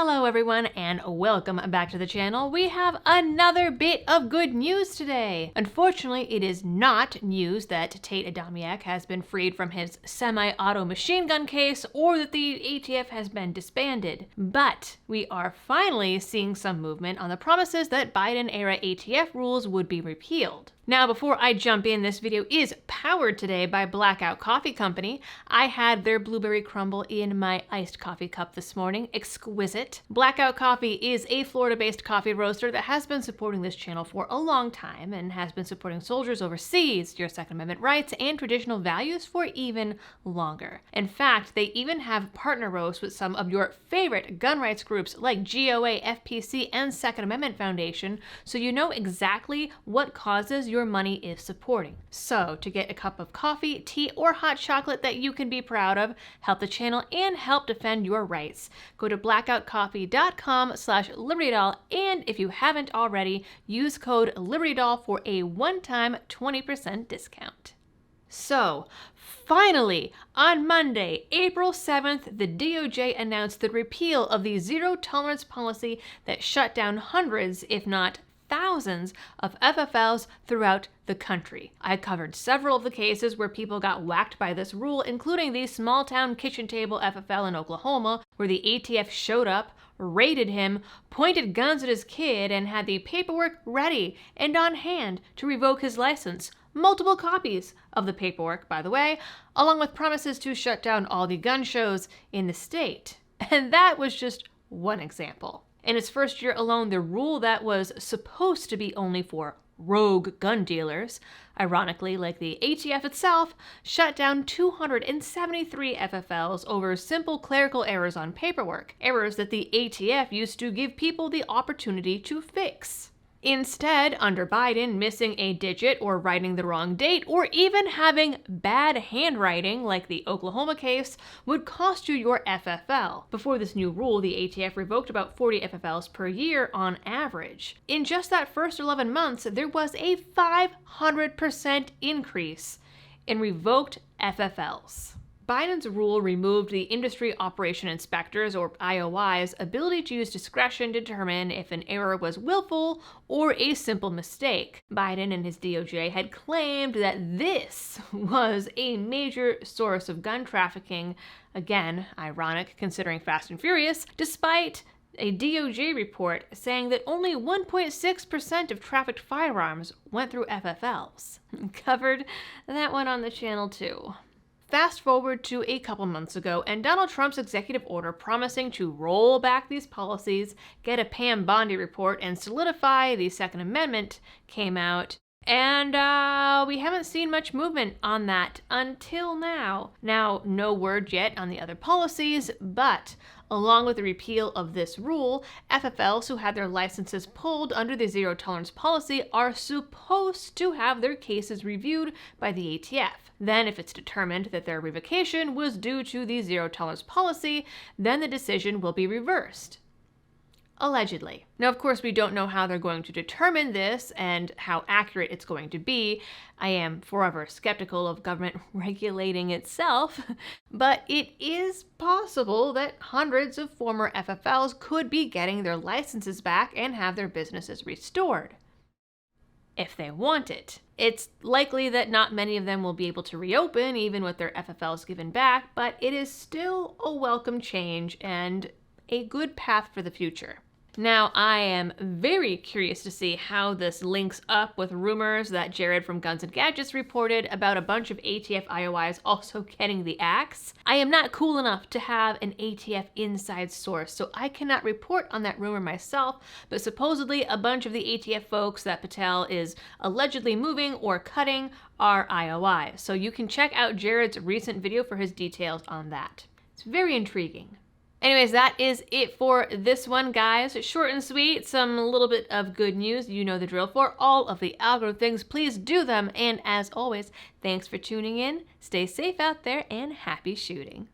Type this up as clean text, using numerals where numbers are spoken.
Hello everyone and welcome back to the channel. We have another bit of good news today. Unfortunately, it is not news that Tate Adamiak has been freed from his semi-auto machine gun case or that the ATF has been disbanded. But we are finally seeing some movement on the promises that Biden-era ATF rules would be repealed. Now, before I jump in, this video is powered today by Blackout Coffee Company. I had their blueberry crumble in my iced coffee cup this morning. Exquisite. Blackout Coffee is a Florida-based coffee roaster that has been supporting this channel for a long time and has been supporting soldiers overseas, your Second Amendment rights, and traditional values for even longer. In fact, they even have partner roasts with some of your favorite gun rights groups like GOA, FPC, and Second Amendment Foundation, so you know exactly what causes your money is supporting. So to get a cup of coffee, tea, or hot chocolate that you can be proud of, help the channel, and help defend your rights, go to blackoutcoffee.com/LibertyDoll, and if you haven't already, use code LibertyDoll for a one-time 20% discount. So, finally, on Monday, April 7th, the DOJ announced the repeal of the zero-tolerance policy that shut down hundreds, if not thousands, of FFLs throughout the country. I covered several of the cases where people got whacked by this rule, including the small-town kitchen table FFL in Oklahoma, where the ATF showed up, raided him, pointed guns at his kid, and had the paperwork ready and on hand to revoke his license. Multiple copies of the paperwork, by the way, along with promises to shut down all the gun shows in the state. And that was just one example. In its first year alone, the rule that was supposed to be only for rogue gun dealers, ironically, like the ATF itself, shut down 273 FFLs over simple clerical errors on paperwork, errors that the ATF used to give people the opportunity to fix. Instead, under Biden, missing a digit or writing the wrong date or even having bad handwriting, like the Oklahoma case, would cost you your FFL. Before this new rule, the ATF revoked about 40 FFLs per year on average. In just that first 11 months, there was a 500% increase in revoked FFLs. Biden's rule removed the Industry Operation Inspectors, or IOI's, ability to use discretion to determine if an error was willful or a simple mistake. Biden and his DOJ had claimed that this was a major source of gun trafficking, again, ironic considering Fast and Furious, despite a DOJ report saying that only 1.6% of trafficked firearms went through FFLs. Covered that one on the channel too. Fast forward to a couple months ago, and Donald Trump's executive order promising to roll back these policies, get a Pam Bondi report, and solidify the Second Amendment came out. And we haven't seen much movement on that until now. Now, no word yet on the other policies, but along with the repeal of this rule, FFLs who had their licenses pulled under the zero tolerance policy are supposed to have their cases reviewed by the ATF. Then, if it's determined that their revocation was due to the zero tolerance policy, then the decision will be reversed. Allegedly. Now, of course, we don't know how they're going to determine this and how accurate it's going to be. I am forever skeptical of government regulating itself, but it is possible that hundreds of former FFLs could be getting their licenses back and have their businesses restored, if they want it. It's likely that not many of them will be able to reopen even with their FFLs given back, but it is still a welcome change and a good path for the future. Now, I am very curious to see how this links up with rumors that Jared from Guns and Gadgets reported about a bunch of ATF IOIs also getting the axe. I am not cool enough to have an ATF inside source, so I cannot report on that rumor myself, but supposedly a bunch of the ATF folks that Patel is allegedly moving or cutting are IOI. So you can check out Jared's recent video for his details on that. It's very intriguing. Anyways, that is it for this one, guys. Short and sweet, some little bit of good news. You know the drill. For all of the algo things, please do them. And as always, thanks for tuning in. Stay safe out there and happy shooting.